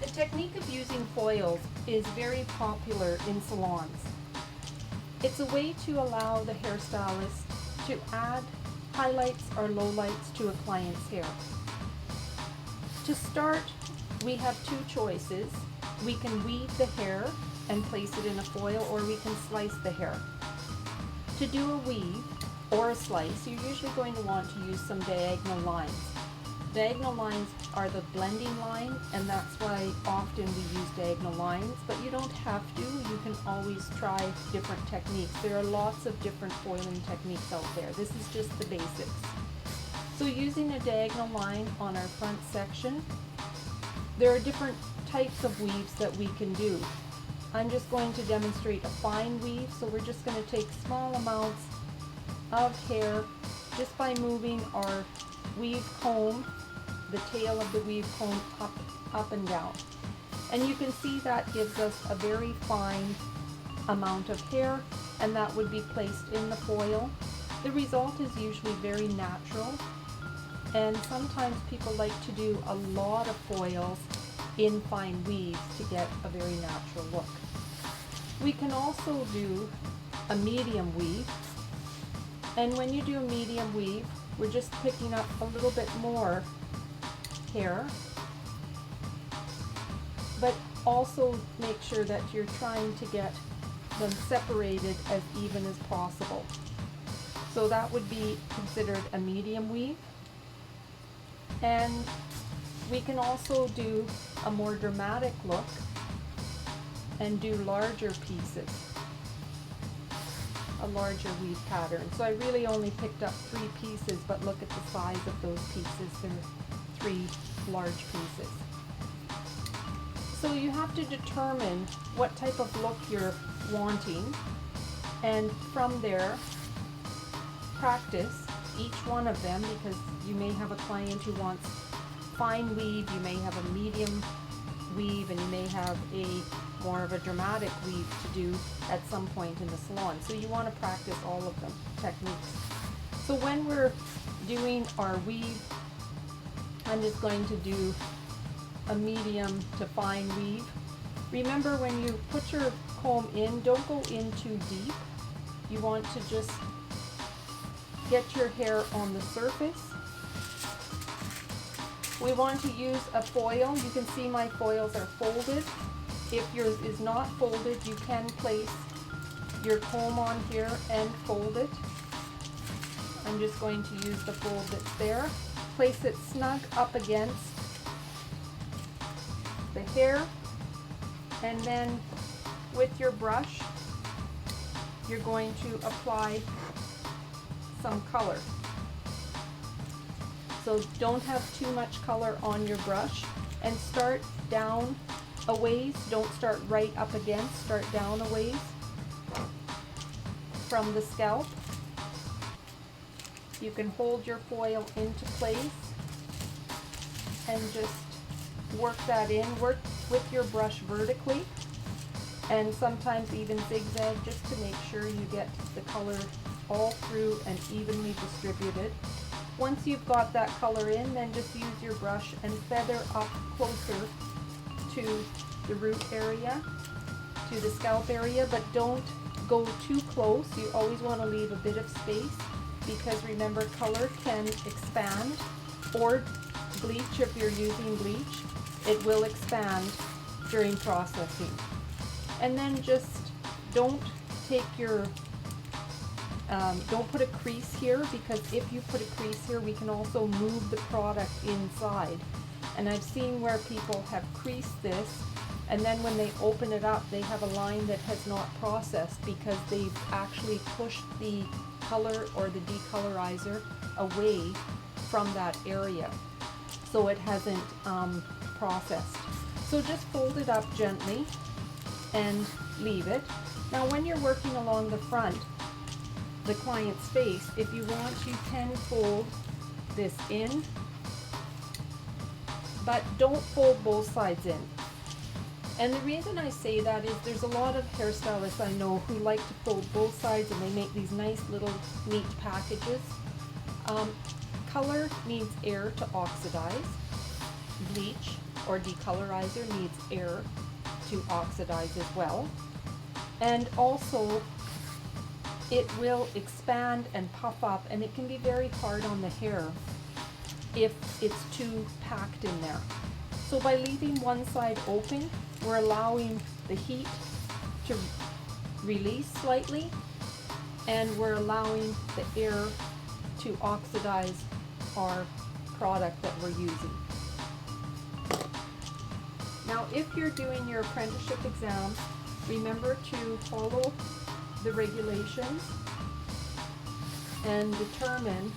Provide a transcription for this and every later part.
technique of using foils is very popular in salons. It's a way to allow the hairstylist to add highlights or lowlights to a client's hair. To start, we have two choices. We can weave the hair and place it in a foil, or we can slice the hair. To do a weave or a slice, you're usually going to want to use some diagonal lines. Diagonal lines are the blending line, and that's why often we use diagonal lines, but you don't have to. You can always try different techniques. There are lots of different foiling techniques out there. This is just the basics. So using a diagonal line on our front section, there are different types of weaves that we can do. I'm just going to demonstrate a fine weave, so we're just going to take small amounts of hair just by moving our weave comb, the tail of the weave comb up and down. And you can see that gives us a very fine amount of hair, and that would be placed in the foil. The result is usually very natural, and sometimes people like to do a lot of foils in fine weaves to get a very natural look. We can also do a medium weave, and when you do a medium weave, we're just picking up a little bit more hair, but also make sure that you're trying to get them separated as even as possible. So that would be considered a medium weave. And we can also do a more dramatic look and do larger pieces, a larger weave pattern. So I really only picked up 3 pieces, but look at the size of those pieces. They're 3 large pieces. So you have to determine what type of look you're wanting, and from there practice each one of them, because you may have a client who wants fine weave, you may have a medium weave, and you may have a more of a dramatic weave to do at some point in the salon. So you want to practice all of them techniques. So when we're doing our weave, I'm just going to do a medium to fine weave. Remember, when you put your comb in, don't go in too deep. You want to just get your hair on the surface. We want to use a foil. You can see my foils are folded. If yours is not folded, you can place your comb on here and fold it. I'm just going to use the fold that's there. Place it snug up against the hair, and then with your brush, you're going to apply some color. So don't have too much color on your brush, and start down a ways. Don't start right up against, start down a ways from the scalp. You can hold your foil into place and just work that in. Work with your brush vertically, and sometimes even zigzag, just to make sure you get the color all through and evenly distributed. Once you've got that color in, then just use your brush and feather up closer to the root area, to the scalp area, but don't go too close. You always want to leave a bit of space, because remember, color can expand, or bleach, if you're using bleach, it will expand during processing. And then just don't take your don't put a crease here, because if you put a crease here, we can also move the product inside. And I've seen where people have creased this, and then when they open it up, they have a line that has not processed, because they've actually pushed the color or the decolorizer away from that area, so it hasn't processed. So just fold it up gently and leave it. Now when you're working along the front, the client's face, if you want, you can fold this in, but don't fold both sides in. And the reason I say that is there's a lot of hairstylists I know who like to fold both sides, and they make these nice little neat packages. Color needs air to oxidize. Bleach or decolorizer needs air to oxidize as well. And also it will expand and puff up, and it can be very hard on the hair if it's too packed in there. So by leaving one side open, we're allowing the heat to release slightly, and we're allowing the air to oxidize our product that we're using. Now, if you're doing your apprenticeship exam, remember to follow the regulations and determine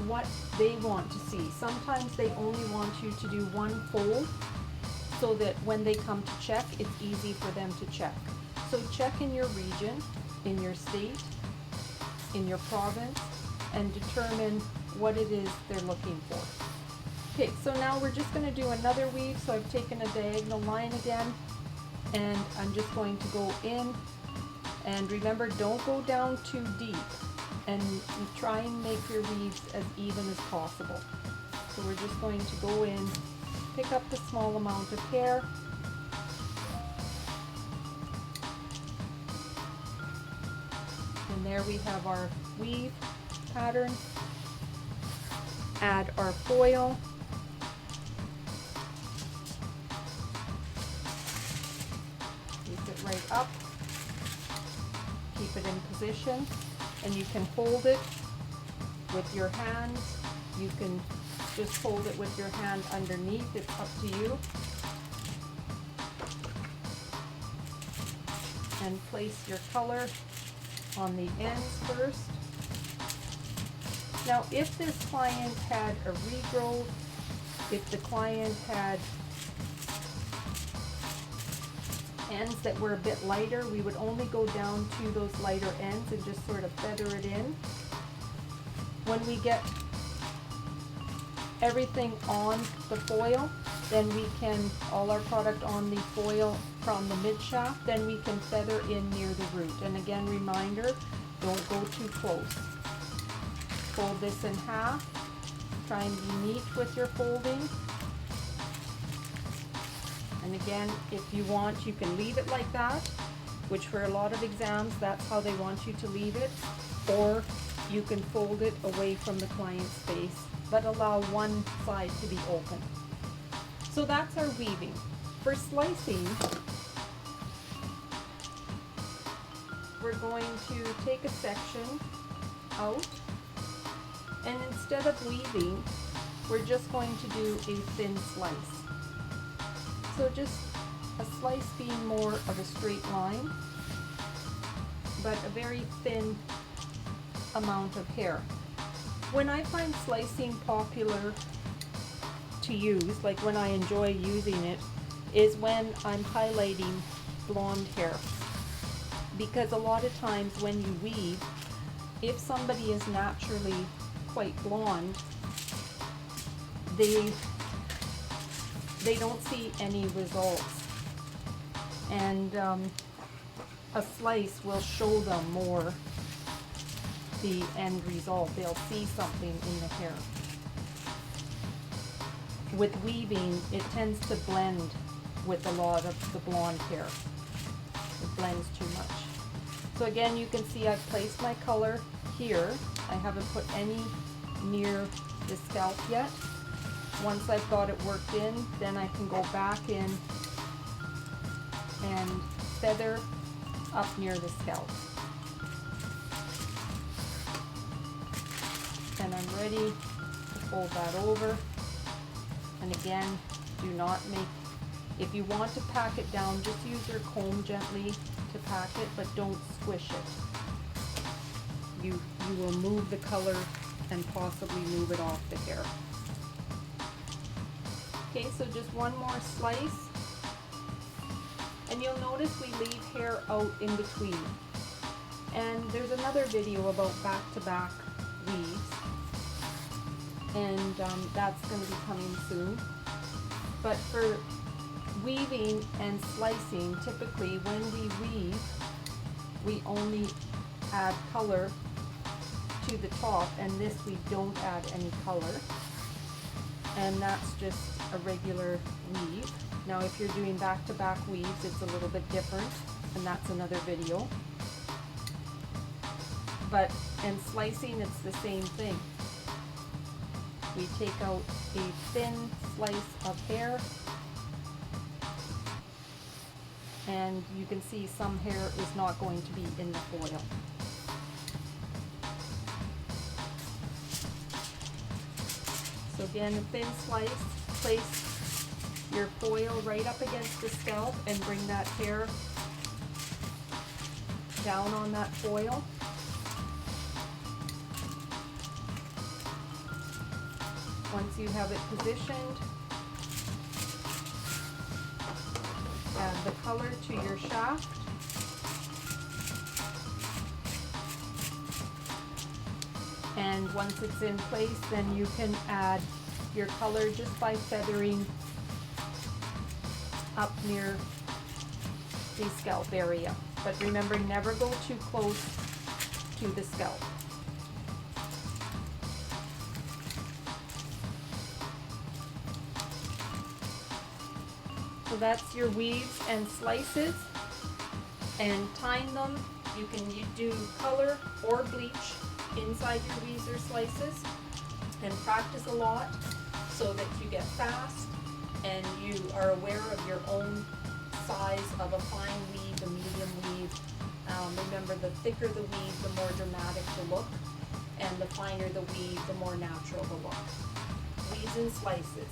what they want to see. Sometimes they only want you to do one fold so that when they come to check, it's easy for them to check. So check in your region, in your state, in your province, and determine what it is they're looking for. Okay, so now we're just going to do another weave. So I've taken a diagonal line again, and I'm just going to go in, and remember, don't go down too deep, and try and make your weaves as even as possible. So we're just going to go in, pick up the small amount of hair, and there we have our weave pattern. Add our foil. Keep it right up. Keep it in position, and you can hold it with your hands. You can just hold it with your hand underneath. It's up to you. And place your color on the ends first. Now, if this client had a regrowth, if the client had ends that were a bit lighter, we would only go down to those lighter ends and just sort of feather it in. When we get everything on the foil, then we can, all our product on the foil from the mid shaft, then we can feather in near the root. And again, reminder, don't go too close. Fold this in half. Try and be neat with your folding. And again, if you want, you can leave it like that, which for a lot of exams, that's how they want you to leave it. Or you can fold it away from the client's face, but allow one side to be open. So that's our weaving. For slicing, we're going to take a section out, and instead of weaving, we're just going to do a thin slice. So just a slice being more of a straight line, but a very thin amount of hair. When I find slicing popular to use, like when I enjoy using it, is when I'm highlighting blonde hair. Because a lot of times when you weave, if somebody is naturally quite blonde, they don't see any results, and a slice will show them more the end result. They'll see something in the hair. With weaving, it tends to blend with a lot of the blonde hair. It blends too much. So again, you can see I've placed my color here. I haven't put any near the scalp yet. Once I've got it worked in, then I can go back in and feather up near the scalp. And I'm ready to fold that over. And again, do not make, if you want to pack it down, just use your comb gently to pack it, but don't squish it. You will move the color and possibly move it off the hair. Okay, so just one more slice, and you'll notice we leave hair out in between. And there's another video about back-to-back weaves, and that's going to be coming soon. But for weaving and slicing, typically when we weave, we only add color to the top, and this we don't add any color. and that's just a regular weave. Now if you're doing back-to-back weaves, it's a little bit different, and that's another video. But in slicing, it's the same thing. We take out a thin slice of hair, and you can see some hair is not going to be in the foil. So again, a thin slice, place your foil right up against the scalp and bring that hair down on that foil. Once you have it positioned, add the color to your shaft. And once it's in place, then you can add your color just by feathering up near the scalp area. But remember, never go too close to the scalp. So that's your weaves and slices, and tying them, you can do color or bleach inside your weaves or slices, and practice a lot so that you get fast and you are aware of your own size of a fine weave, a medium weave. Remember, the thicker the weave, the more dramatic the look, and the finer the weave, the more natural the look. Weaves and slices.